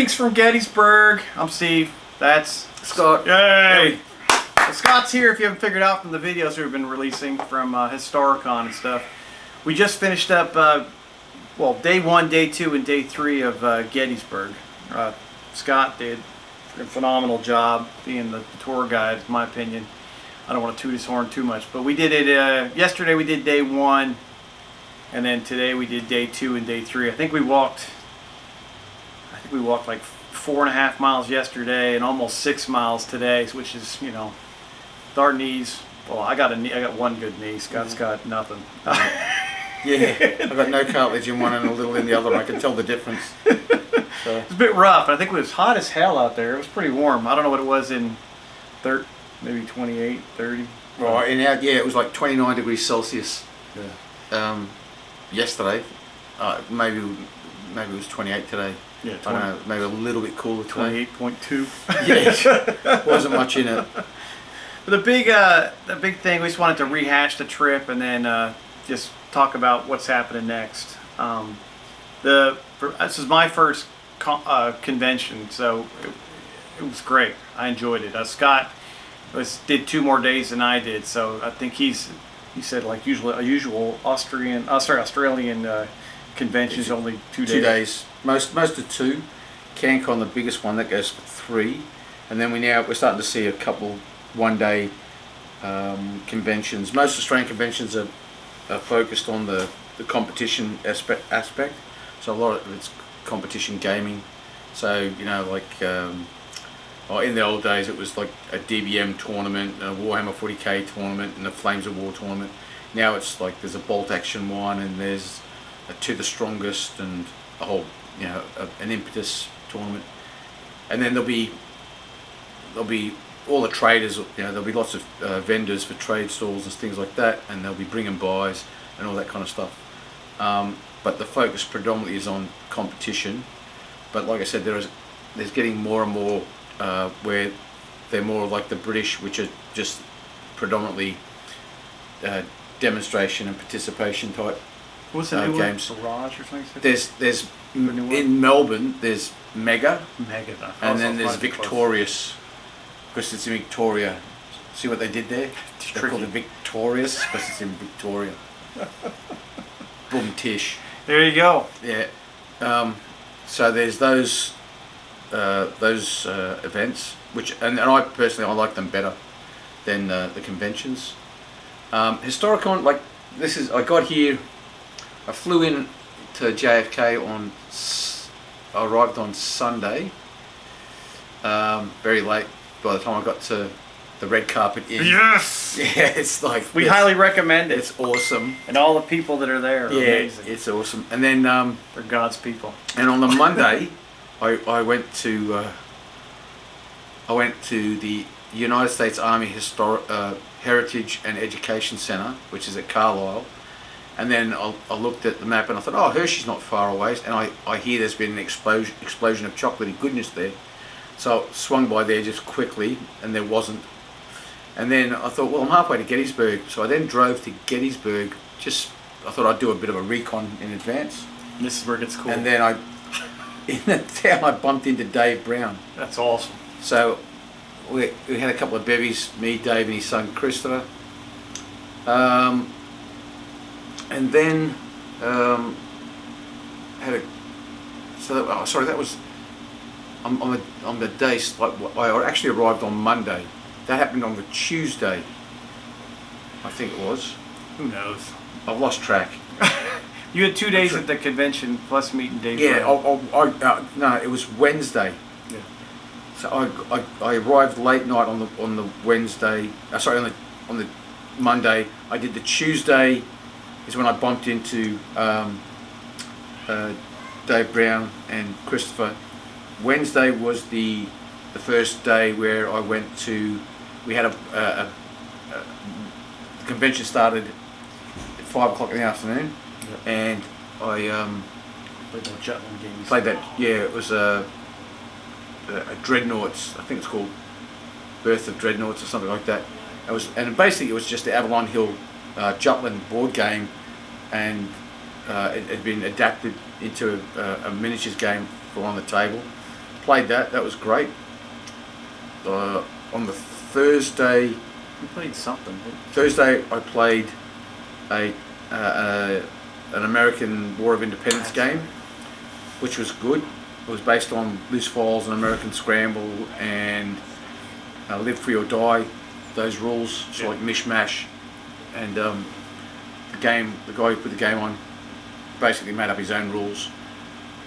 Greetings from Gettysburg. I'm Steve. That's Scott. Yay! Well, Scott's here if you haven't figured out from the videos we've been releasing from Historicon and stuff. We just finished up, well, day 1, day 2, and day 3 of Gettysburg. Scott did a phenomenal job being the tour guide, in my opinion. I don't want to toot his horn too much, but we did it, yesterday we did day 1, and then today we did day 2 and day 3. I think we walked like 4.5 miles yesterday and almost 6 miles today, which is, you know, with our knees. Well, I got one good knee. Scott's got nothing. Yeah, I've got no cartilage in one and a little in the other. I can tell the difference. So. It's a bit rough. I think it was hot as hell out there. It was pretty warm. I don't know what it was in maybe 28, 30. Right, and it was like 29 degrees Celsius. Yeah. Yesterday, maybe it was 28 today. Yeah, 20, I don't know, maybe a little bit cooler. 28.2. Yeah, wasn't much in it. But the big thing, we just wanted to rehash the trip and then just talk about what's happening next. This is my first convention, so it was great. I enjoyed it. Scott did 2 more days than I did, so I think he said like usual Australian convention is only 2 days. 2 days. Most of 2. CanCon, the biggest one, that goes for 3, and then we're starting to see a couple 1-day conventions. Most Australian conventions are focused on the competition aspect. So a lot of it's competition gaming. So, you know, like in the old days it was like a DBM tournament, a Warhammer 40k tournament, and a Flames of War tournament. Now it's like there's a bolt action one, and there's a To the Strongest, and a whole, you know, an impetus tournament. And then there'll be all the traders, you know, there'll be lots of vendors for trade stalls and things like that, and they'll be bringing buys and all that kind of stuff. But the focus predominantly is on competition. But like I said, there's getting more and more where they're more like the British, which are just predominantly demonstration and participation type What's the new games. Barrage or something? There's in Melbourne there's Mega, and then there's Victorious, because it's in Victoria. See what they did there? They're called it Victorious because it's in Victoria. Boom tish. There you go. Yeah. So there's those events, which and I personally I like them better than the conventions. Historicon, like this is, I got here. I flew in to JFK I arrived on Sunday, very late by the time I got to the red carpet inn. Yes! Yeah, it's like... We highly recommend it. It's awesome. And all the people that are there are amazing. It's awesome. And then... they're God's people. And on the Monday, I went to the United States Army Heritage and Education Center, which is at Carlisle. And then I looked at the map and I thought, oh, Hershey's not far away. And I hear there's been an explosion of chocolatey goodness there. So I swung by there just quickly, and there wasn't. And then I thought, well, I'm halfway to Gettysburg. So I then drove to Gettysburg. I thought I'd do a bit of a recon in advance. And this is where it gets cool. And then in the town, I bumped into Dave Brown. That's awesome. So we had a couple of bevies, me, Dave, and his son Christopher. And then that was on the day. Like I actually arrived on Monday. That happened on the Tuesday, I think it was. Who knows? I've lost track. You had 2 days at the convention plus meeting Dave. Yeah, no, it was Wednesday. Yeah. So I arrived late night on the Wednesday. On the Monday. I did the Tuesday. Is when I bumped into Dave Brown and Christopher. Wednesday was the first day where I went to. We had the convention started at 5 o'clock in the afternoon, and I played that Jutland game. Played that. Yeah, it was a Dreadnoughts. I think it's called Birth of Dreadnoughts or something like that. Basically it was just the Avalon Hill Jutland board game, and it had been adapted into a miniatures game for on the table. played that. That was great. On the Thursday, We played something. I played a an American War of Independence game, which was good. It was based on loose files and American Scramble and Live Free or Die. Those rules, so like mishmash, and the guy who put the game on basically made up his own rules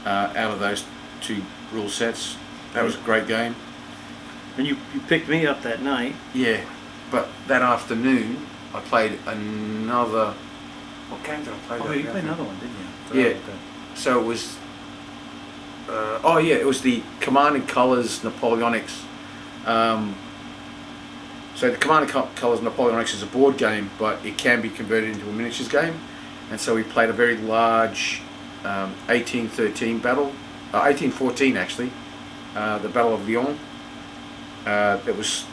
out of those two rule sets. That was a great game. And you picked me up that night. Yeah, but that afternoon I played another. What game did I play? Oh, you played another one, didn't you? Yeah. So it was. It was the Command and Colors Napoleonics. So the Command and Colors Napoleonics is a board game, but it can be converted into a miniatures game. And so we played a very large 1813 battle, 1814 actually, the Battle of Lyon. There was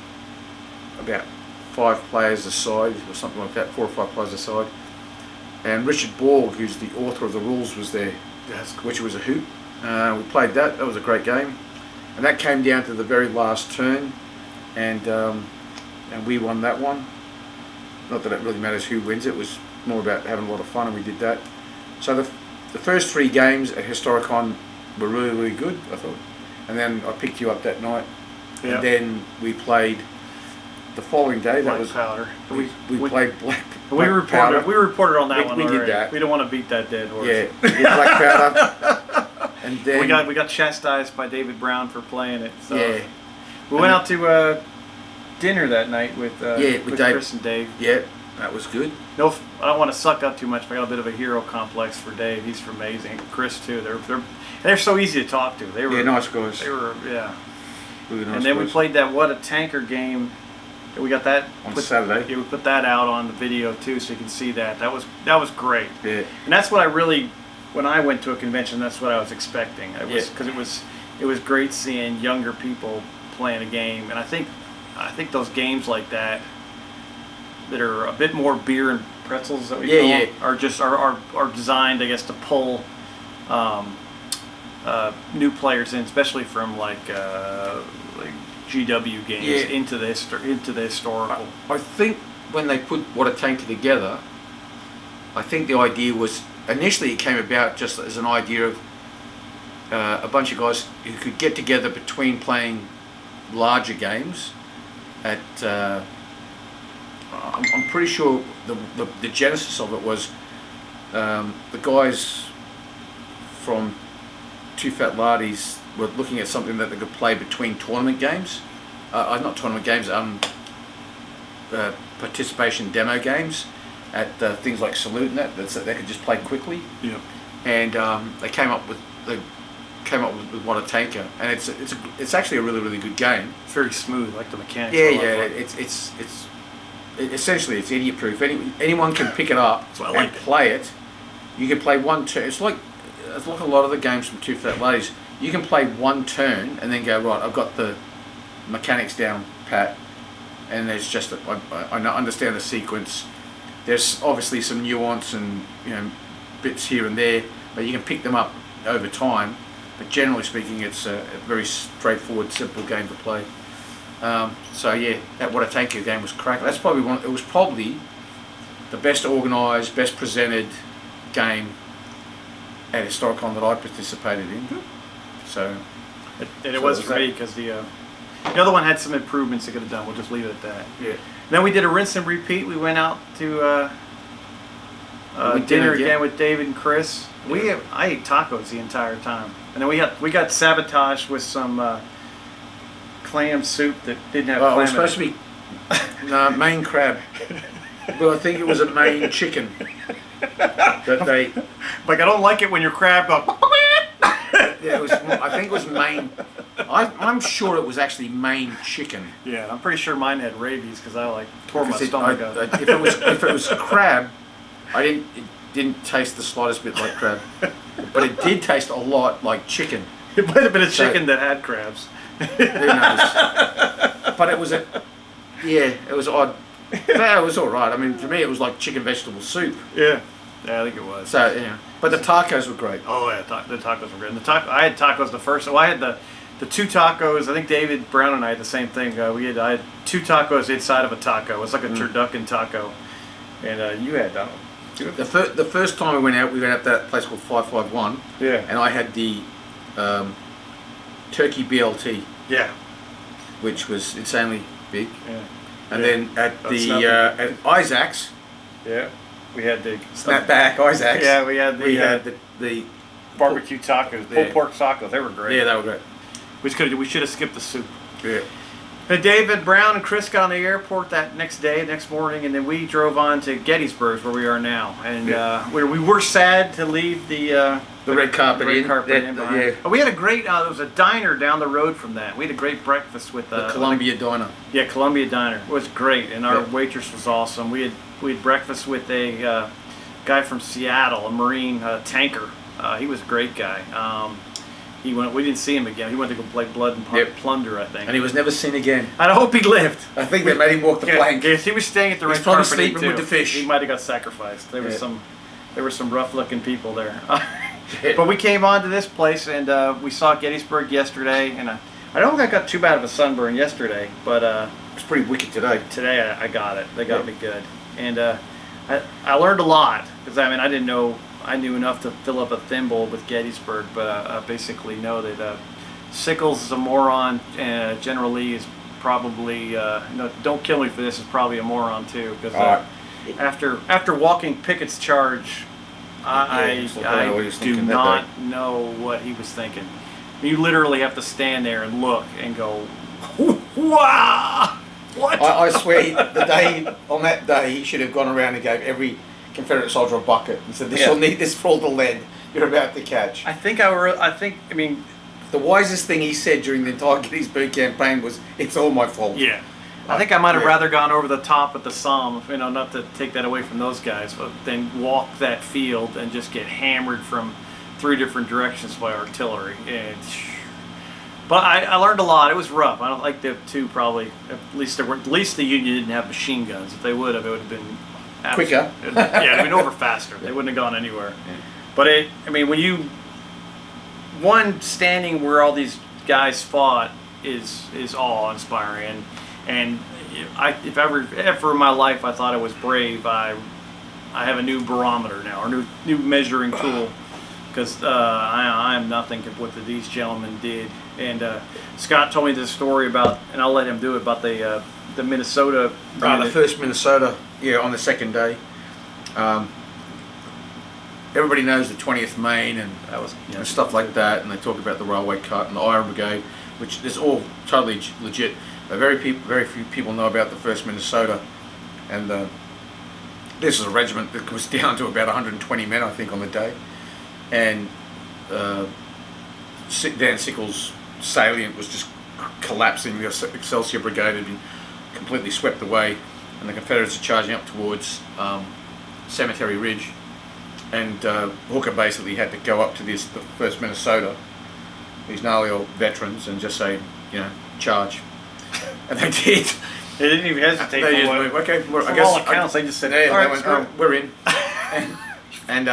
about 5 players a side, or something like that, 4 or 5 players a side. And Richard Borg, who's the author of the rules, was there, which was a hoot. We played that. That was a great game, and that came down to the very last turn, and we won that one. Not that it really matters who wins. It was more about having a lot of fun, and we did that. So the first 3 games at Historicon were really, really good, I thought. And then I picked you up that night, and then we played the following day. That was Powder. We played Black We reported. We reported on that one. We already. did that. We don't want to beat that dead horse. Yeah, Black Powder. And then we got chastised by David Brown for playing it. So. Yeah. We went out to dinner that night with Dave. Chris and Dave. Yeah, that was good. No, I don't want to suck up too much, but I got a bit of a hero complex for Dave. He's amazing. Chris too. They're so easy to talk to. They were nice guys. They were Really nice and then guys. we played that What a Tanker game. We got that on Saturday. Yeah, we put that out on the video too, so you can see that. That was great. Yeah. And that's what I really, when I went to a convention, that's what I was expecting. Because it was great seeing younger people playing a game, and I think those games like that are a bit more beer and pretzels that we call them, are just are designed, I guess, to pull new players in, especially from like GW games into the historical. I think when they put What a Tanker together, I think the idea was initially it came about just as an idea of a bunch of guys who could get together between playing larger games at I'm pretty sure the genesis of it was the guys from Two Fat Lardies were looking at something that they could play between tournament games, not tournament games, participation demo games at things like Salute and that they could just play quickly. Yeah. And they came up with What a Tanker, and it's actually a really, really good game. It's very smooth, like the mechanics. It's essentially it's idiot proof. Anyone can pick it up and play it. You can play one turn. It's like a lot of the games from Two Fat Ladies. You can play one turn and then go, right, I've got the mechanics down pat, and there's just I understand the sequence. There's obviously some nuance and bits here and there, but you can pick them up over time. But generally speaking, it's a very straightforward, simple game to play. So yeah, that What a Tanker game was crack. That's probably it was probably the best organised, best presented game at Historicon that I participated in. So, it was for me because the other one had some improvements they could have done. We'll just leave it at that. Yeah. Then we did a rinse and repeat. We went out to dinner again with David and Chris. Yeah. I ate tacos the entire time, and then we got sabotaged with some clam soup that didn't have clam. It was supposed to be Maine crab, but I think it was a Maine chicken that they. Like, I don't like it when your crab goes. Yeah, I think it was Maine. I'm sure it was actually Maine chicken. Yeah, I'm pretty sure mine had rabies because I tore my stomach out. If it was crab, it didn't taste the slightest bit like crab, but it did taste a lot like chicken. It might have been a chicken that had crabs. Who knows? But it was it was odd. Yeah, it was all right. I mean, for me, it was like chicken vegetable soup. Yeah, I think it was. So but the tacos were great. Oh yeah, the tacos were good. And I had tacos the first. So I had the the 2 tacos. I think David Brown and I had the same thing. I had 2 tacos inside of a taco. It was like a turducken taco, and you had that one. The first time we went out to that place called 551. Yeah. And I had the turkey BLT. Yeah. Which was insanely big. Yeah. And then at Isaac's. Yeah. We had the Snapback Isaac's. Yeah, we had the barbecue tacos, pulled pork tacos. They were great. Yeah, they were great. We should have skipped the soup. Yeah. And David Brown and Chris got on the airport that next morning, and then we drove on to Gettysburg, where we are now. And we were sad to leave the red carpet in. Yeah. We had a great. There was a diner down the road from that. We had a great breakfast with the Columbia Diner. Yeah, Columbia Diner. It was great, and our waitress was awesome. We had breakfast with a guy from Seattle, a Marine tanker. He was a great guy. We didn't see him again. He went to go play Blood and Plunder, I think. And he was never seen again. I hope he lived. I think they made him walk the plank. Yes, he was staying at the red carpet. He's probably sleeping with the fish. He might have got sacrificed. There were some rough-looking people there. But we came on to this place, and we saw Gettysburg yesterday. And I don't think I got too bad of a sunburn yesterday, but it was pretty wicked today. Today I got it. They got me good, and I learned a lot because I didn't know. I knew enough to fill up a thimble with Gettysburg, but I basically know that Sickles is a moron, and General Lee is probably, don't kill me for this, is probably a moron too, because after walking Pickett's charge, I do not know what he was thinking. You literally have to stand there and look and go, wow! What? I swear, on that day, he should have gone around and gave every Confederate soldier a bucket and said, "This will need this for all the lead you're about to catch." The wisest thing he said during the entire Gettysburg campaign was, "It's all my fault." Yeah. I think I might have rather gone over the top with the Somme, not to take that away from those guys, but then walk that field and just get hammered from 3 different directions by artillery. But I learned a lot. It was rough. I don't like the 2 probably. At least the Union didn't have machine guns. If they would have, it would have been quicker. It'd been over faster. They wouldn't have gone anywhere. Yeah. But when you standing where all these guys fought is awe-inspiring. And if ever in my life I thought I was brave, I have a new barometer now, or new measuring tool, because I am nothing to what these gentlemen did. And Scott told me this story about, and I'll let him do it, about the Minnesota. The first Minnesota, on the second day. Everybody knows the 20th Maine and stuff like that, and they talk about the railway cut and the Iron Brigade, which is all totally legit. But very few people know about the 1st Minnesota, and this is a regiment that was down to about 120 men, I think, on the day, and Dan Sickles' salient was just collapsing. The Excelsior Brigade had been completely swept away, and the Confederates are charging up towards Cemetery Ridge, and Hooker basically had to go up to the 1st Minnesota, these gnarly old veterans, and just say, charge. And they did. They didn't even hesitate. They just went, okay. I guess all accounts, they just said, "Yeah." All right, they went, "We're in." and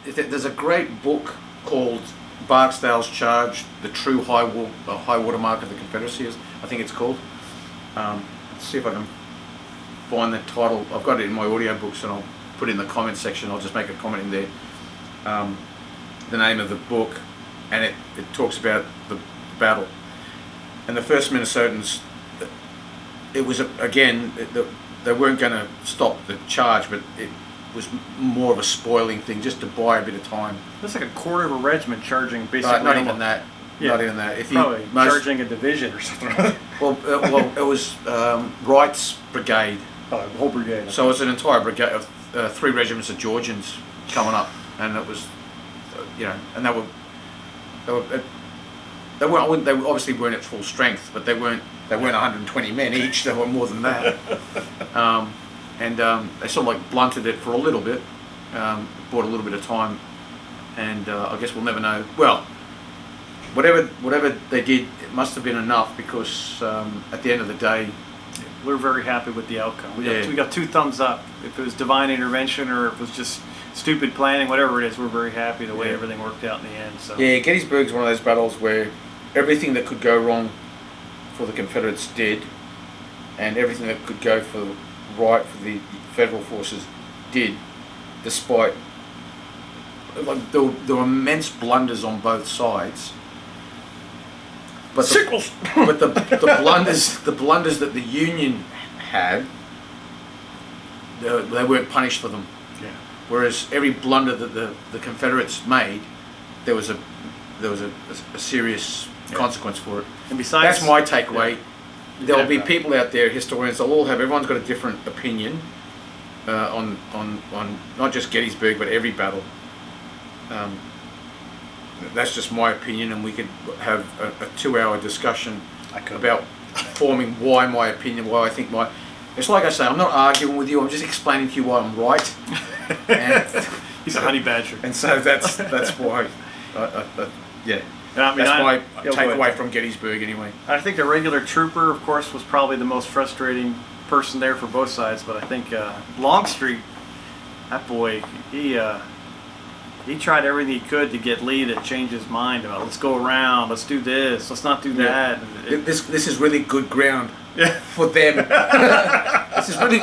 there's a great book called Barksdale's Charge: The True High Water Mark of the Confederacy. I think it's called. Let's see if I can find the title. I've got it in my audiobooks, and I'll put it in the comment section. I'll just make a comment in there. The name of the book, and it talks about the battle. And the 1st Minnesotans, it was, they weren't going to stop the charge, but it was more of a spoiling thing, just to buy a bit of time. That's like a quarter of a regiment charging, basically. Not even that. Yeah. Not even that. Probably charging a division or something. well, it was Wright's brigade. Oh, the whole brigade. So it was an entire brigade of 3 regiments of Georgians coming up, and it was, and they obviously weren't at full strength, but they weren't 120 men each. They were more than that. They sort of like blunted it for a little bit, bought a little bit of time, and I guess we'll never know. Well, whatever they did, it must have been enough, because at the end of the day, we're very happy with the outcome. We got 2 thumbs up. If it was divine intervention or if it was just stupid planning, whatever it is, we're very happy the way everything worked out in the end. So Yeah, Gettysburg's one of those battles where everything that could go wrong for the Confederates did, and everything that could go for right for the Federal forces did, despite like there were immense blunders on both sides. But sickles. But the blunders that the Union had, they weren't punished for them. Yeah. Whereas every blunder that the Confederates made, there was a serious consequence for it. And besides, that's my takeaway. There'll be people out there, historians. Everyone's got a different opinion on not just Gettysburg but every battle. That's just my opinion, and we could have a 2-hour discussion about forming why I think my. It's like I say, I'm not arguing with you. I'm just explaining to you why I'm right. And he's a honey badger, and so that's why. Yeah. That's my takeaway from Gettysburg, anyway. I think the regular trooper, of course, was probably the most frustrating person there for both sides. But I think Longstreet, that boy, he tried everything he could to get Lee to change his mind about let's go around, let's do this, let's not do that. This is really good ground for them. This is really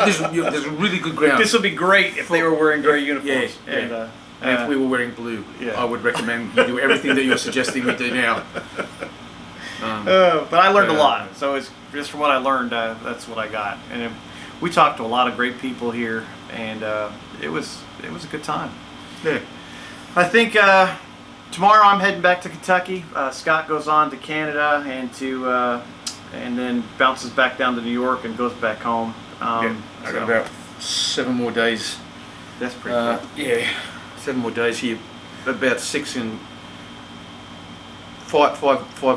good ground. This would be great if they were wearing gray uniforms. Yeah. And if we were wearing blue, I would recommend you do everything that you're suggesting we do now. But I learned a lot. So it's just from what I learned, that's what I got. And we talked to a lot of great people here, and it was a good time. Yeah. I think tomorrow I'm heading back to Kentucky. Scott goes on to Canada and then bounces back down to New York and goes back home. I got about 7 more days. That's pretty cool. Yeah, 7 more days here. About 6 in five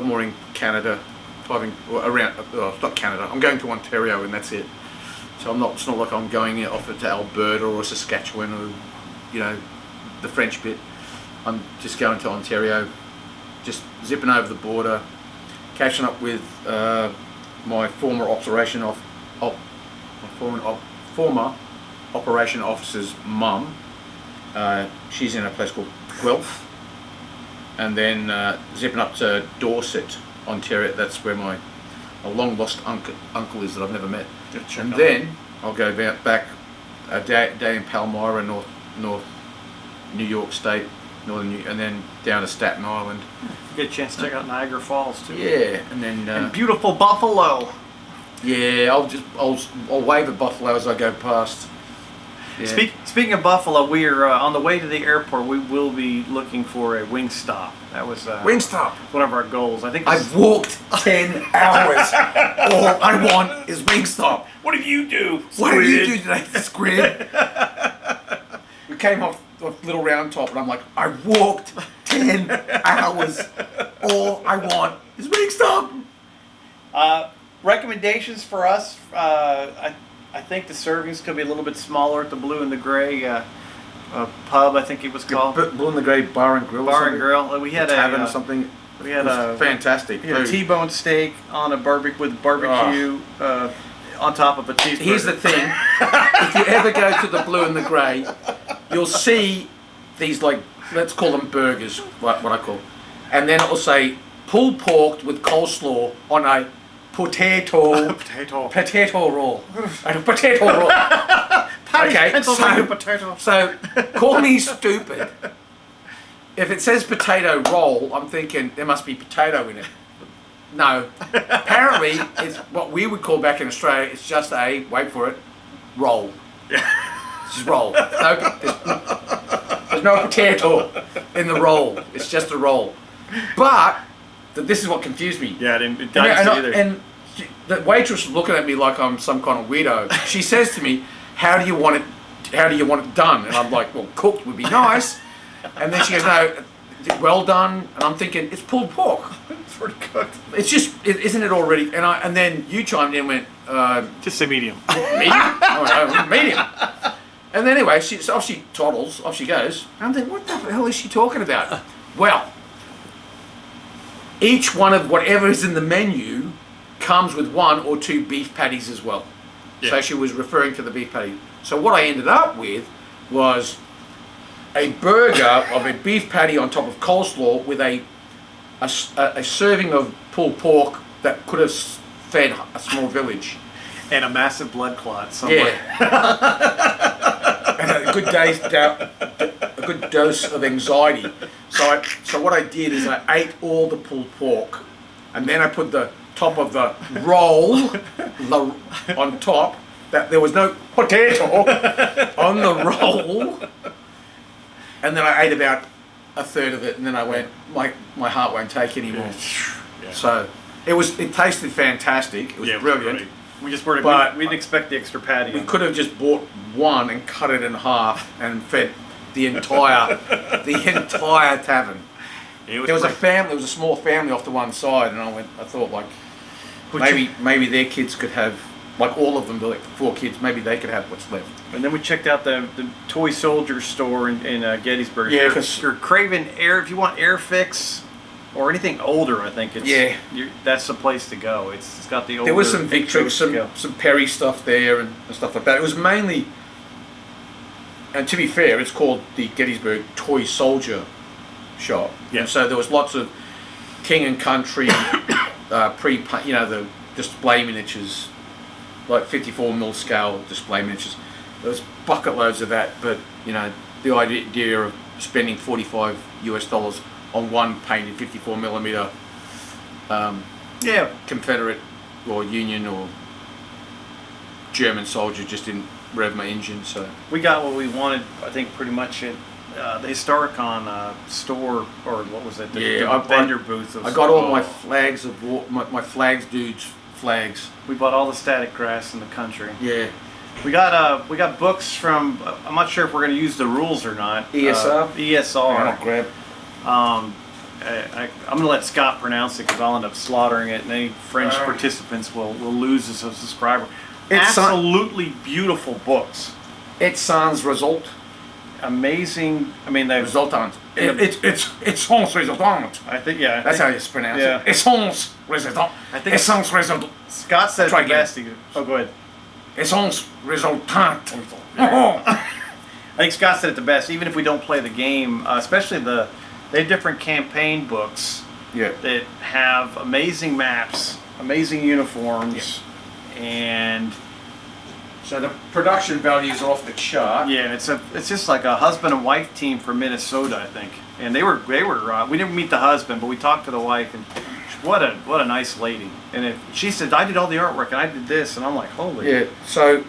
more in Canada. 5 in around. Not Canada. I'm going to Ontario and that's it. So it's not like I'm going off to Alberta or Saskatchewan or the French bit. I'm just going to Ontario, just zipping over the border, catching up with my former former operation officer's mum. She's in a place called Guelph, and then zipping up to Dorset, Ontario. That's where my long lost uncle is that I've never met. And then I'll go back a day in Palmyra, North New York State, and then down to Staten Island. You get a chance to check out Niagara Falls too. Yeah, and then and beautiful Buffalo. Yeah, I'll wave at Buffalo as I go past. Yeah. Speaking of Buffalo, we are on the way to the airport. We will be looking for a Wingstop. That was Wingstop. One of our goals. I think I've walked 10 hours. All I want is Wingstop. What did you do? What did you do today, Squid? We came off Little Round Top, and I'm like, I walked 10 hours. All I want is Wingstop. Recommendations for us. I think the servings could be a little bit smaller at the Blue and the Gray pub. I think it was called Blue and the Gray Bar and Grill. Bar and Grill. We had a tavern or something. We had fantastic. We had a T-bone steak on a barbecue on top of a cheeseburger. Here's the thing: if you ever go to the Blue and the Gray, you'll see these let's call them burgers, what I call, and then it'll say pulled pork with coleslaw on a potato roll. A potato roll. Okay, so call me stupid. If it says potato roll, I'm thinking there must be potato in it. No. Apparently, it's what we would call back in Australia, it's just a, wait for it, roll. It's just roll. There's no potato in the roll. It's just a roll. But this is what confused me. Yeah, it didn't either. And the waitress was looking at me like I'm some kind of weirdo. She says to me, how do you want it done? And I'm like, well, cooked would be nice. And then she goes, no, well done. And I'm thinking, it's pulled pork. It's already cooked. It's just, isn't it already? And then you chimed in and went, just say medium. Medium? Oh, no, medium. And then anyway, off she toddles, off she goes. And I'm thinking, what the hell is she talking about? Well, each one of whatever is in the menu comes with 1 or 2 beef patties as well. Yeah. So she was referring to the beef patty. So what I ended up with was a burger of a beef patty on top of coleslaw with a serving of pulled pork that could have fed a small village. And a massive blood clot somewhere. Yeah. And a good dose of anxiety. So what I did is I ate all the pulled pork, and then I put the top of the roll on top. That there was no potato on the roll, and then I ate about a third of it, and then I went, my heart won't take anymore. Yeah. So it tasted fantastic. It was brilliant. Great. We just weren't. But we didn't expect the extra patty. We could have just bought one and cut it in half and fed the entire tavern. There was a family. There was a small family off to one side, and I thought like maybe their kids could have, like all of them, like 4 kids. Maybe they could have what's left. And then we checked out the toy soldier store in Gettysburg. Yeah, because you're craving if you want air fix or anything older, I think that's the place to go. It's got the older. There was some Victrix, some Perry stuff there and stuff like that. It was mainly, and to be fair, it's called the Gettysburg Toy Soldier Shop. Yeah. And so there was lots of King and Country the display miniatures, like 54mm scale display miniatures. There was bucket loads of that, but the idea of spending $45 on one painted 54mm Confederate or Union or German soldier just didn't rev my engine. So we got what we wanted, I think, pretty much at the Historicon store, or what was it? The vendor booth. I got all my flags of war, my flags dudes flags. We bought all the static grass in the country. Yeah. We got books from. I'm not sure if we're going to use the rules or not. ESR. ESR. I'll grab. I'm going to let Scott pronounce it because I'll end up slaughtering it, and any French participants will lose as a subscriber. Absolutely beautiful books. It's sans result. Amazing. I mean, the resultant. It's sans resultant. I think That's how you pronounce it. It's sans resultant. I think it's sans resultant. Scott said it the best. Oh, go ahead. It's sans resultant. I think Scott said it the best. Even if we don't play the game, especially they have different campaign books that have amazing maps, amazing uniforms, and so the production value is off the chart. Yeah, it's just like a husband and wife team from Minnesota, I think. And they were we didn't meet the husband, but we talked to the wife, and what a nice lady. And she said, I did all the artwork and I did this, and I'm like, holy. Yeah. So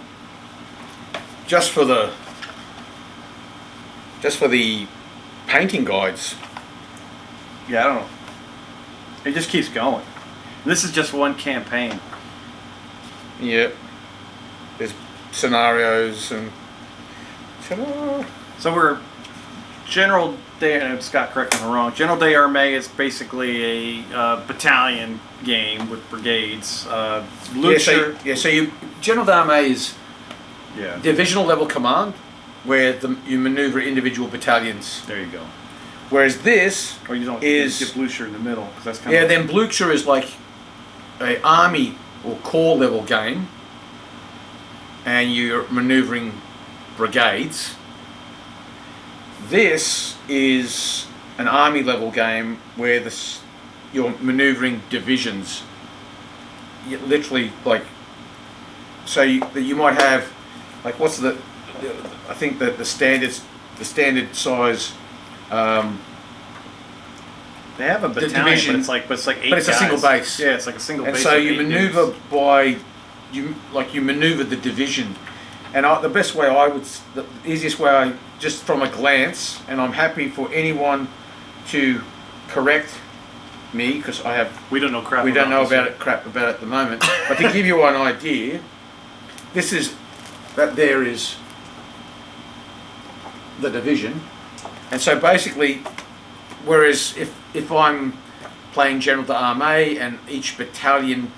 just for the painting guides. Yeah, I don't know. It just keeps going. This is just one campaign. Yeah. There's scenarios and. So we're General Day. Scott, correct me if I'm wrong. General Day Armée is basically a battalion game with brigades. So General D'Armée is divisional level command, where you maneuver individual battalions. There you go. Whereas this or you don't is get Blucher in the middle because that's kind of then Blucher is like a army or corps level game, and you're maneuvering brigades. This is an army level game where you're maneuvering divisions. Literally, like, so you might have, like, what's I think that the standard size. They have a battalion, division, but it's like 8 but it's guys. a single base. Yeah, it's like a single base. And so you maneuver you maneuver the division. And the easiest way, just from a glance, and I'm happy for anyone to correct me because we don't know crap. We don't know about it at the moment. But to give you an idea, there is the division, and so basically, whereas if I'm playing General D'Armée and each battalion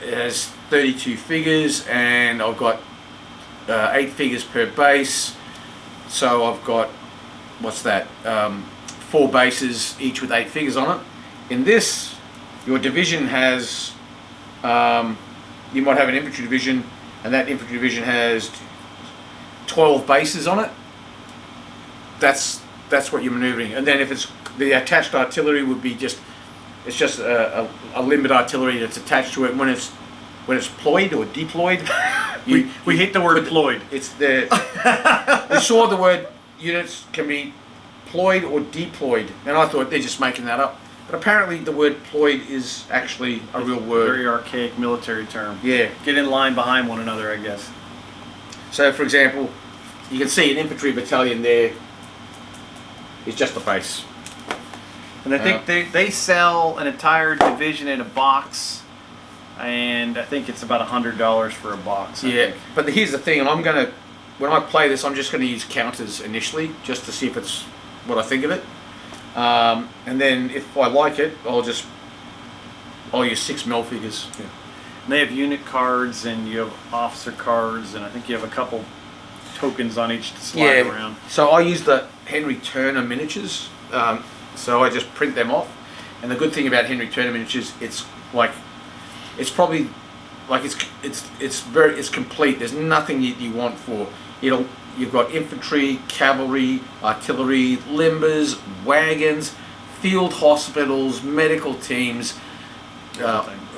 has 32 figures, and I've got 8 figures per base, so I've got 4 bases each with 8 figures on it. In this, your division has you might have an infantry division, and that infantry division has 12 bases on it. that's what you're maneuvering. And then if it's the attached artillery would be just a limbed artillery that's attached to it when it's ployed or deployed. We hate the word ployed. It's the we saw the word units can be ployed or deployed, and I thought they're just making that up. But apparently the word ployed is actually a real word. Very archaic military term. Yeah. Get in line behind one another, I guess. So, for example, you can see an infantry battalion there is just a base. And I think they sell an entire division in a box, and I think it's about $100 for a box. Yeah, but here's the thing, and when I play this, I'm just gonna use counters initially, just to see if it's what I think of it. And then if I like it, I'll use 6 mil figures. Yeah. And they have unit cards, and you have officer cards, and I think you have a couple tokens on each to slide around. So I use the Henry Turner miniatures. So I just print them off. And the good thing about Henry Turner miniatures, it's complete. There's nothing you want for. You've got infantry, cavalry, artillery, limbers, wagons, field hospitals, medical teams,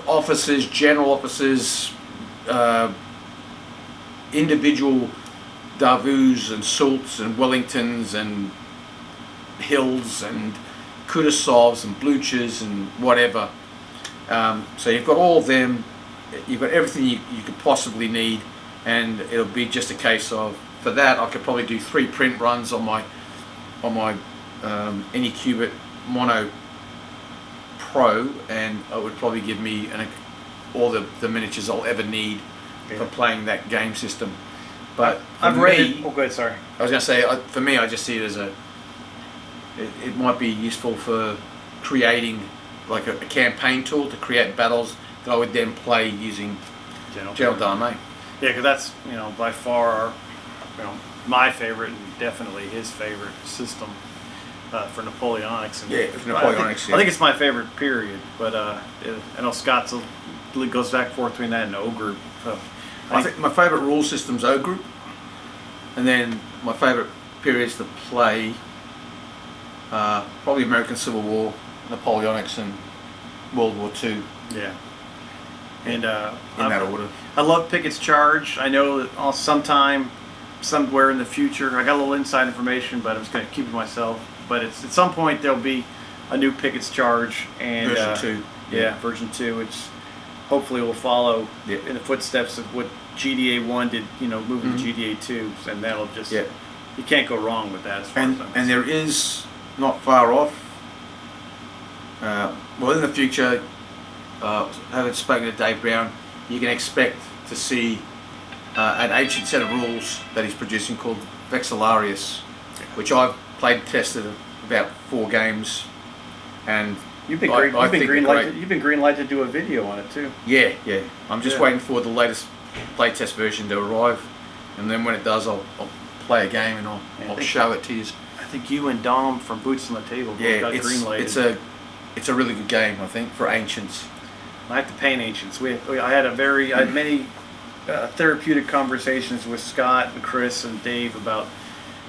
officers, general officers, individual Davoos and Soults and Wellingtons and Hills and Kutuzovs and Bluchers and whatever. So you've got all of them. You've got everything you could possibly need, and it'll be just a case of, for that I could probably do 3 print runs on my Anycubic Mono Pro, and it would probably give me all the miniatures I'll ever need for playing that game system. But I've read it. Oh, go ahead. Sorry. I was going to say, for me, I just see it as it might be useful for creating like a campaign tool to create battles that I would then play using General Dame. Yeah, because that's by far my favorite and definitely his favorite system for Napoleonics. And Napoleonics. I think it's my favorite period, but I know Scott's goes back and forth between that and O group. So I think my favorite rule system's O group, and then my favorite periods to play probably American Civil War, Napoleonics, and World War II. Yeah. And in that order. I love Pickett's Charge. I know that sometime, somewhere in the future, I got a little inside information, but I'm just going to keep it myself. But at some point there'll be a new Pickett's Charge, and version 2. Yeah, version 2, which hopefully will follow in the footsteps of what GDA 1 did. Moving to GDA 2, and that'll just you can't go wrong with that. As far as I'm concerned. And there is not far off. Well, in the future, having spoken to Dave Brown, you can expect to see an ancient set of rules that he's producing called Vexillarius, which I've played and tested about 4 games, and you've been green light to do a video on it too. Yeah. I'm just waiting for the latest playtest version to arrive, and then when it does, I'll play a game and I'll show it to you. I think you and Dom from Boots on the Table both got green lighted. It's a really good game, I think, for Ancients. I have to paint Ancients. I had many therapeutic conversations with Scott and Chris and Dave about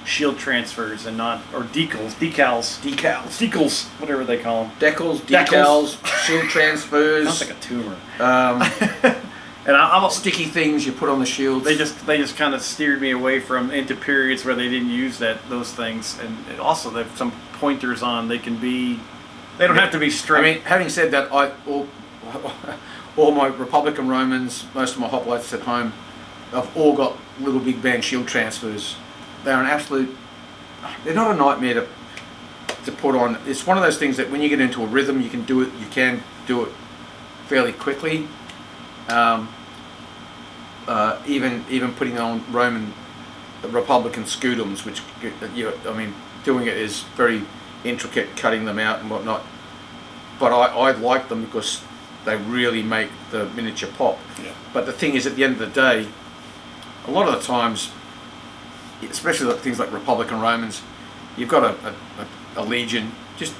shield transfers and decals, whatever they call them. Decals, shield transfers. Sounds like a tumor. And I'm sticky things you put on the shields. They just kind of steered me away into periods where they didn't use those things, and also they have some pointers on. They don't have to be straight. I mean, having said that, all my Republican Romans, most of my hoplites at home, have all got little big band shield transfers. They're they're not a nightmare to put on. It's one of those things that when you get into a rhythm, you can do it fairly quickly. Even putting on Roman Republican scutums, which doing it is very intricate, cutting them out and whatnot. But I like them because they really make the miniature pop. Yeah. But the thing is, at the end of the day, a lot of the times, especially things like Republican Romans, you've got a legion. Just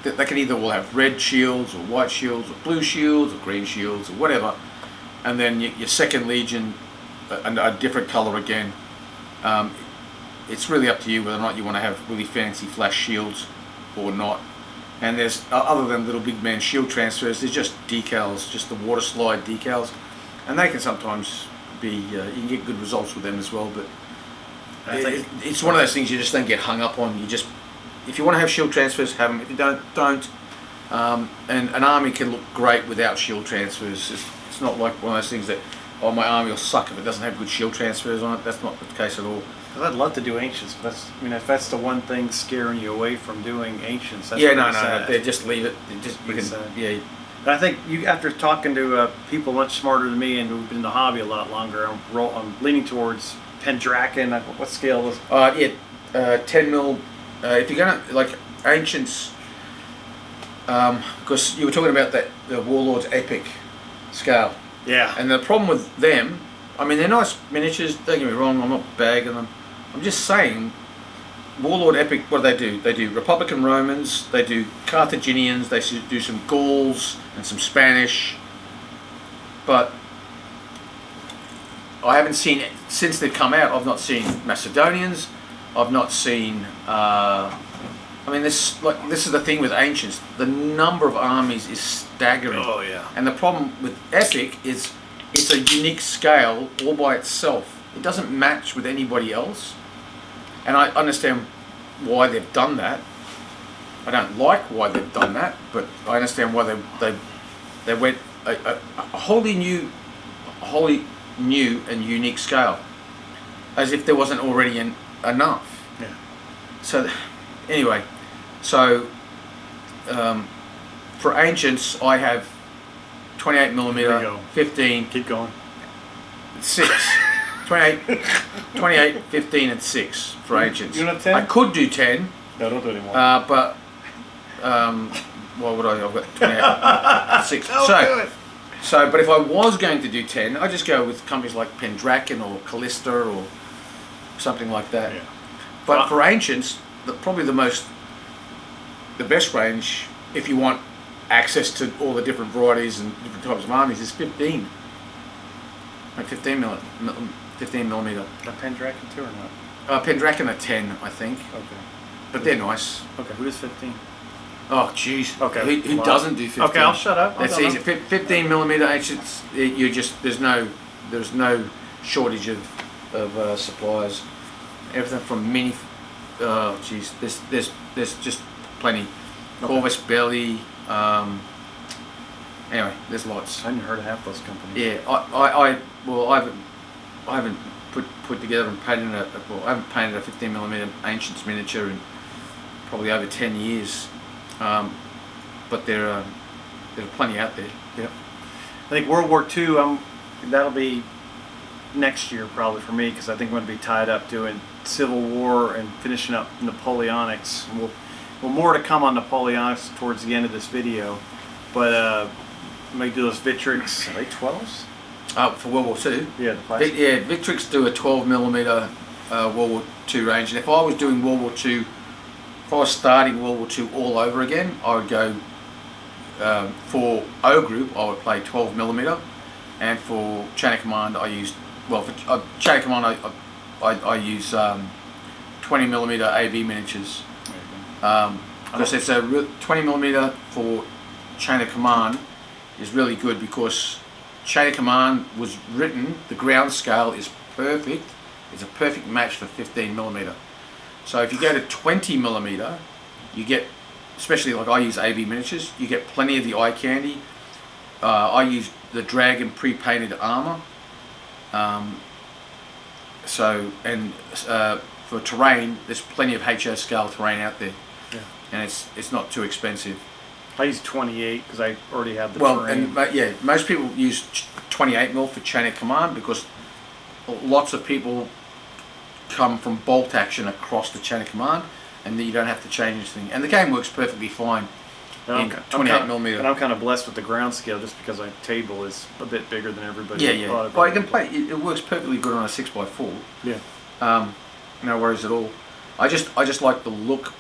they can either all have red shields or white shields or blue shields or green shields or whatever, and then your second legion, a different color again. it's really up to you whether or not you want to have really fancy flash shields or not. And there's, other than little big man shield transfers, there's just decals, just the water slide decals, and they can sometimes be, you can get good results with them as well, but it's one of those things you just don't get hung up on. You just, if you want to have shield transfers, have them. If you don't. And an army can look great without shield transfers. It's not like one of those things that, oh, my army will suck if it doesn't have good shield transfers on it. That's not the case at all. I'd love to do ancients, but if that's the one thing scaring you away from doing ancients, that's no, sad. they just leave it. Yeah. But I think you, after talking to people much smarter than me and who've been in the hobby a lot longer, I'm leaning towards Pendraken. What scale is? 10 mil. If you're gonna like ancients, because you were talking about the Warlord's epic scale. Yeah. And the problem with them, I mean, they're nice miniatures. Don't get me wrong. I'm not bagging them. I'm just saying, Warlord Epic, what do? They do Republican Romans, they do Carthaginians, they do some Gauls and some Spanish. But I haven't seen, since they've come out, I've not seen Macedonians, I've not seen, I mean, this is the thing with Ancients, the number of armies is staggering. Oh, yeah. And the problem with Epic is it's a unique scale all by itself. It doesn't match with anybody else. And I understand why they've done that. I don't like why they've done that, but I understand why they went a wholly new and unique scale, as if there wasn't already enough. Yeah. So anyway, for Ancients, I have 28 millimeter, 15. Keep going. 6. 28, 15, and 6 for Ancients. You not 10? I could do 10. No, don't do it anymore. But why would I? I've got 28, 6. Do it. So, but if I was going to do 10, I'd just go with companies like Pendraken or Callista or something like that. Yeah. But for Ancients, probably the best range, if you want access to all the different varieties and different types of armies, is 15. Like 15 millimeter. A Pendraken too or not? Pendraken are 10, I think. Okay. But they're nice. Okay. Who does 15? Oh, jeez. Okay. Who doesn't do 15? Okay, I'll shut up. That's easy. 15 millimeter Ancients. You just there's no shortage of supplies. Everything from mini. Oh, jeez. There's just plenty. Okay. Corvus Belly. Anyway, there's lots. I hadn't heard of half those companies. Yeah, I haven't put together and painted I haven't painted a 15 millimeter Ancients miniature in probably over 10 years. But there are plenty out there. Yep. I think World War II. That'll be next year probably for me, because I think I'm going to be tied up doing Civil War and finishing up Napoleonics. Well, more to come on Napoleonics towards the end of this video, but I may do those Victrix. Are they 12s? For World War II. Yeah, the plastic. Yeah, Victrix do a 12 millimeter World War II range, and if I was doing World War II, if I was starting World War II all over again, I would go for O group. I would play 12 millimeter, and for chain of command, I used for chain of command I use 20 millimeter AB miniatures. Because it's a 20 millimeter for chain of command is really good, because chain of command was written, the ground scale is perfect. It's a perfect match for 15 millimeter. So if you go to 20 millimeter, you get, especially like I use AB miniatures, you get plenty of the eye candy. I use the Dragon pre-painted armor. For terrain, there's plenty of HO scale terrain out there. Yeah. And it's not too expensive. I use 28 because I already have the terrain. And most people use 28 mil for chain of command, because lots of people come from bolt action across the chain of command, and then you don't have to change anything. And the game works perfectly fine in 28 millimeter. And I'm kind of blessed with the ground scale, just because my table is a bit bigger than everybody. Yeah. Well, you can play. It works perfectly good on a 6x4. Yeah. No worries at all. I just like the look.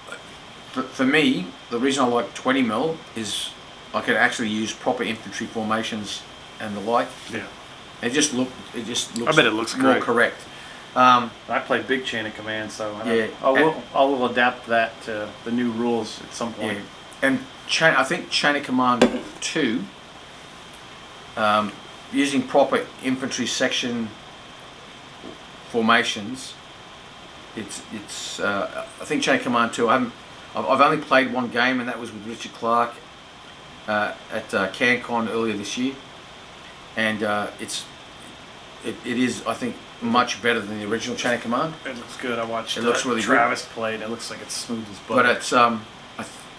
For me, the reason I like 20 mil is I can actually use proper infantry formations and the like. Yeah. It just looks I bet it looks more great. correct. I play big chain of command, so Yeah. I will adapt that to the new rules at some point. Yeah. And I think Chain of Command 2, using proper infantry section formations, I think Chain of Command 2, I've only played one game, and that was with Richard Clark at CanCon earlier this year, and it is, I think, much better than the original Chain of Command. It looks good. I watched it looks really Travis play, and it looks like it's smooth as butter. But it's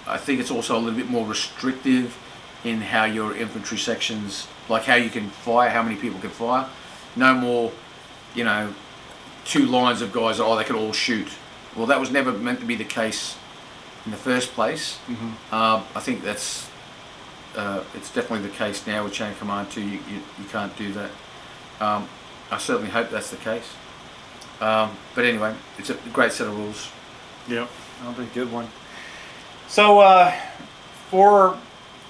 I think it's also a little bit more restrictive in how your infantry sections, like how you can fire, how many people can fire. No more, 2 lines of guys. Oh, they can all shoot. Well, that was never meant to be the case in the first place. I think that's it's definitely the case now with Chain of Command 2. You can't do that. I certainly hope that's the case. But anyway, it's a great set of rules. Yep, that'll be a good one. So for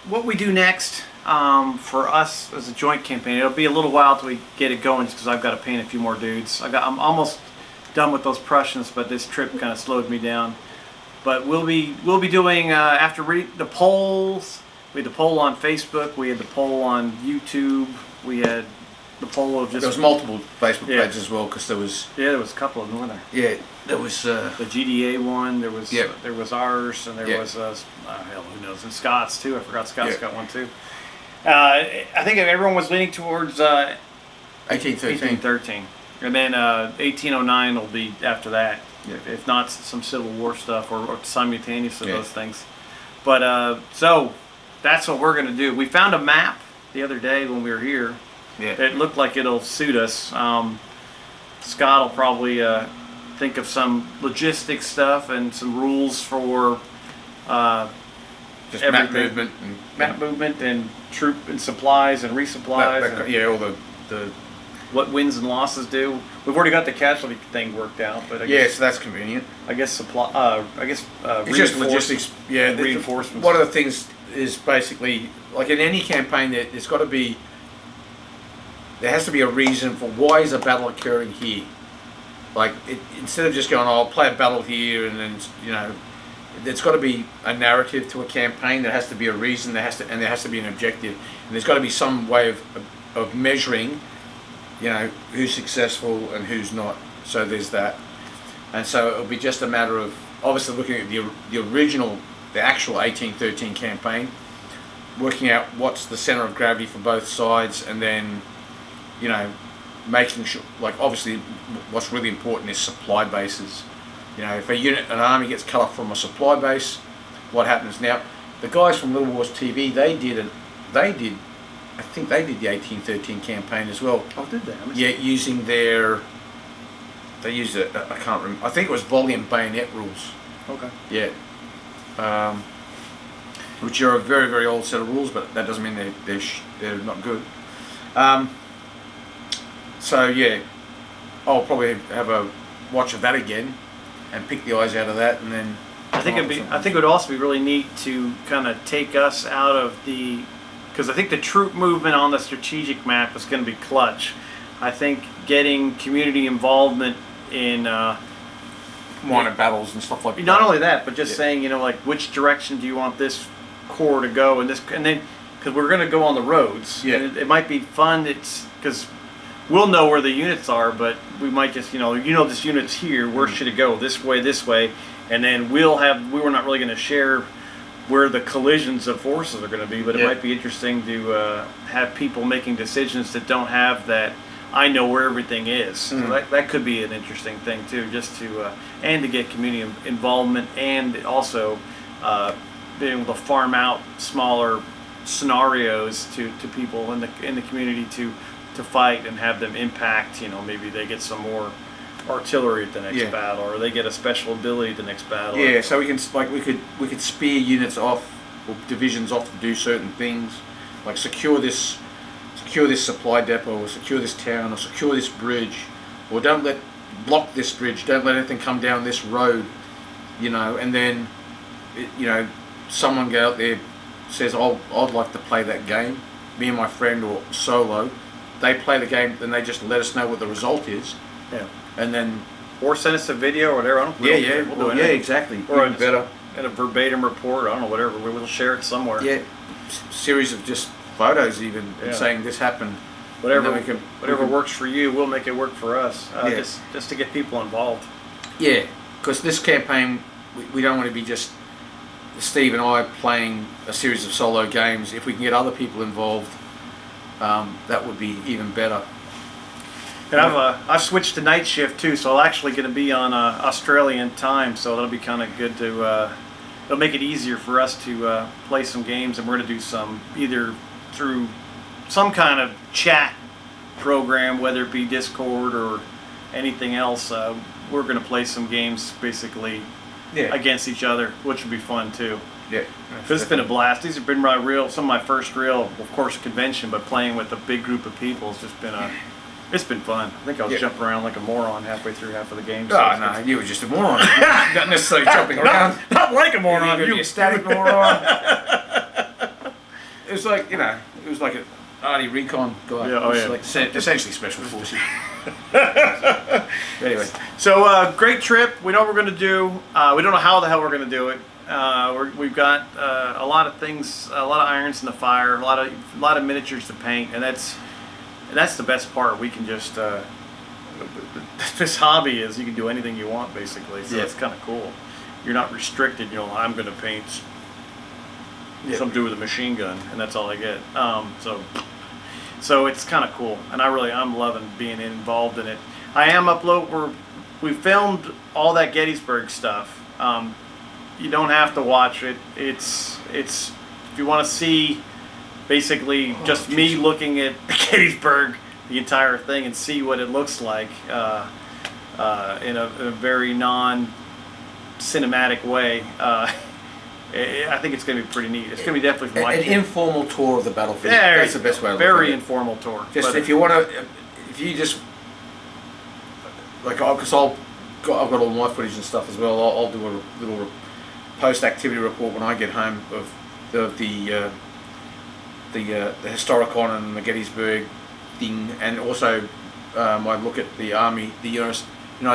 what we do next, for us as a joint campaign, it'll be a little while till we get it going, just because I've got to paint a few more dudes. I'm almost done with those Prussians, but this trip kind of slowed me down. But we'll be doing after the polls. We had the poll on Facebook. We had the poll on YouTube. We had the poll of just. There was multiple Facebook pages as well, because there was. Yeah, there was a couple of them, weren't there? Yeah, there was the GDA one. There was there was ours, and there was hell, who knows, and Scott's too. I forgot Scott's got one too. I think everyone was leaning towards 1813, and then 1809 will be after that. If not some Civil War stuff or simultaneous to those things. But so that's what we're going to do. We found a map the other day when we were here. Yeah. It looked like it'll suit us. Scott will probably think of some logistics stuff and some rules for just everything. Map movement and troop and supplies and resupplies. All the what wins and losses do. We've already got the casualty thing worked out, but so that's convenient. I guess it's just logistics. Yeah, reinforcements. One of the things is basically, like in any campaign, there has to be a reason for why is a battle occurring here. Like instead of just going, I'll play a battle here, and then there's got to be a narrative to a campaign. There has to be a reason. There has to be an objective, and there's got to be some way of measuring, who's successful and who's not. So there's that, and so it'll be just a matter of obviously looking at the original, the actual 1813 campaign, working out what's the center of gravity for both sides, and then, making sure, like obviously what's really important is supply bases. If an army gets cut off from a supply base, what happens now? The guys from Little Wars TV, I think they did the 1813 campaign as well. Oh, did they? Yeah, using they used it, I can't remember, I think it was volume bayonet rules. Okay. Yeah. Which are a very, very old set of rules, but that doesn't mean they're not good. So yeah, I'll probably have a watch of that again and pick the eyes out of that, and then I think it would also be really neat to kind of take us out of because I think the troop movement on the strategic map is going to be clutch. I think getting community involvement in minor battles and stuff like that. Not only that, but just saying, like which direction do you want this corps to go, and then because we're going to go on the roads. Yeah. And it might be fun. It's because we'll know where the units are, but we might just this unit's here. Where should it go? This way, and then we're not really going to share where the collisions of forces are going to be, but it might be interesting to have people making decisions that don't have that. I know where everything is. So that could be an interesting thing too, just to and to get community involvement, and also being able to farm out smaller scenarios to people in the community to fight and have them impact. Maybe they get some more artillery at the next battle, or they get a special ability at the next battle. Yeah, so we could spear units off or divisions off to do certain things, like secure this supply depot, or secure this town, or secure this bridge, or block this bridge, don't let anything come down this road, and then someone go out there says, I'd like to play that game, me and my friend, or solo. They play the game, then they just let us know what the result is, Yeah. And then Or send us a video or whatever. I don't. yeah, We'll do yeah, anything. exactly. Or Even better. in a verbatim report. I don't know, whatever. We'll share it somewhere. Yeah, series of just photos even Yeah. saying this happened. Whatever And then whatever works for you, we'll make it work for us. Yeah. Just to get people involved. Yeah, because this campaign, we don't want to be just Steve and I playing a series of solo games. If we can get other people involved, that would be even better. And I've switched to night shift too, so I'm actually going to be on Australian time, so that'll be kind of good to. It'll make it easier for us to play some games, and we're going to do some either through some kind of chat program, whether it be Discord or anything else. We're going to play some games basically against each other, which would be fun too. Yeah, It's been a blast. These have been some of my first real, of course, convention, but playing with a big group of people has just been it's been fun. I think I was jumping around like a moron halfway through half of the game. Oh, no, you were just a moron. Not necessarily jumping around. Not like a moron. You were a static moron. It was like, it was like an arty recon guy. Yeah, It was like essentially special forces. Anyway. So, great trip. We know what we're going to do. We don't know how the hell we're going to do it. We've got a lot of things, a lot of irons in the fire, a lot of miniatures to paint, and that's the best part. We can just this hobby is you can do anything you want basically. So it's kind of cool. You're not restricted. I'm going to paint some dude with a machine gun, and that's all I get. So it's kind of cool, and I'm loving being involved in it. I am we filmed all that Gettysburg stuff. You don't have to watch it. It's if you want to see basically just me looking at Gettysburg, the entire thing, and see what it looks like in a very non-cinematic way. I think it's going to be pretty neat. It's going to be definitely from my an informal tour of the battlefield. That's the best way to look very at it. informal tour. Just if you want to, if you just because I've got all my footage and stuff as well. I'll do a little post-activity report when I get home of the Historicon and the Gettysburg thing, and also I look at the Army, the United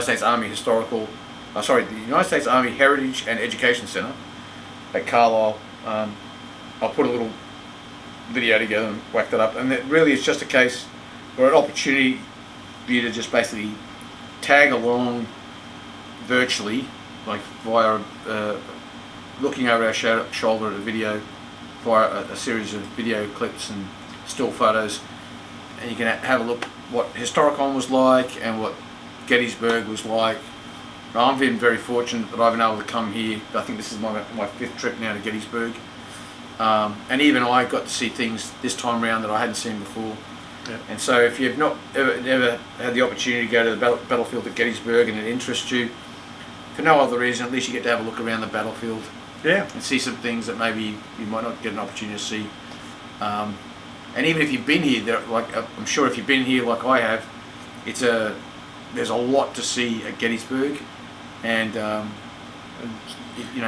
States Army Historical, the United States Army Heritage and Education Center at Carlisle. I'll put a little video together and whack that up, and it really is just a case or an opportunity for you to just basically tag along virtually, like via looking over our shoulder at a video, via a series of video clips and still photos, and you can have a look what Historicon was like and what Gettysburg was like. I've been very fortunate that I've been able to come here. I think this is my fifth trip now to Gettysburg, and even I got to see things this time around that I hadn't seen before. Yeah. And so if you've not ever had the opportunity to go to the battlefield at Gettysburg and it interests you, for no other reason, at least you get to have a look around the battlefield. Yeah. And see some things that maybe you might not get an opportunity to see. And even if you've been here, I'm sure if you've been here like I have, there's a lot to see at Gettysburg, and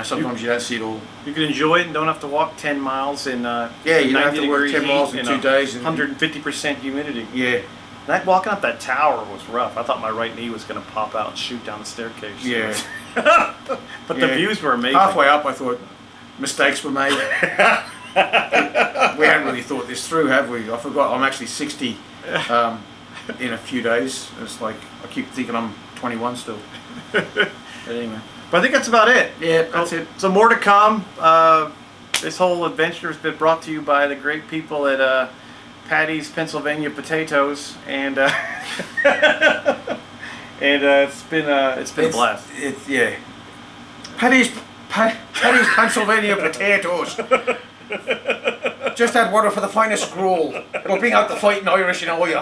sometimes you don't see it all. You can enjoy it and don't have to walk 10 miles in you don't have to work 10 miles in 2 days. 150% humidity. Yeah. That walking up that tower was rough. I thought my right knee was going to pop out and shoot down the staircase. Yeah. But the views were amazing. Halfway up, I thought mistakes were made. We haven't really thought this through, have we? I forgot I'm actually 60 in a few days. It's like I keep thinking I'm 21 still. But anyway. But I think that's about it. Yeah, that's it. So more to come. This whole adventure has been brought to you by the great people at Patty's Pennsylvania Potatoes, and it's been a blast. Patty's Pennsylvania Potatoes. Just add water for the finest gruel. It'll bring out the fighting Irish in all you.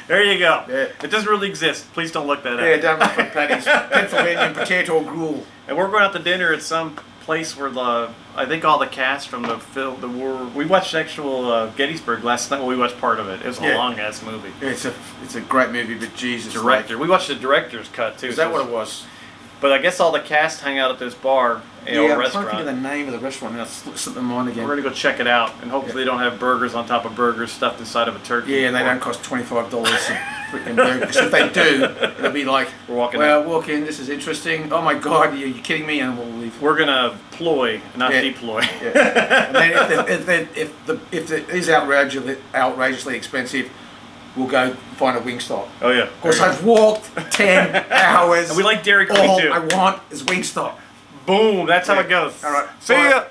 There you go. Yeah. It doesn't really exist. Please don't look that up. Yeah, damn it for Patty's Pennsylvania potato gruel. And we're going out to dinner at some place where I think all the cast from the war. We watched actual Gettysburg last night. Well, we watched part of it. It was a long ass movie. It's a great movie, but Jesus. We watched the director's cut too. Is that what it was? But I guess all the cast hang out at this bar, I'm trying to restaurant. think of the name of the restaurant. Now slip the mind again. We're gonna go check it out, and hopefully they don't have burgers on top of burgers stuffed inside of a turkey. Yeah, and they don't cost $25 a freaking burger. So if they do, it'll be like, We're walking well, out. walk in. This is interesting. Oh my God, you're kidding me, and we'll leave. We're gonna ploy, not Yeah. deploy. Yeah. And then if it is outrageously expensive, we'll go find a Wingstop. Oh yeah. Of course, I've walked 10 hours. And we like Dairy Queen All too. I want is Wingstop. Boom. That's how Yeah. it goes. All right. See Bye. ya.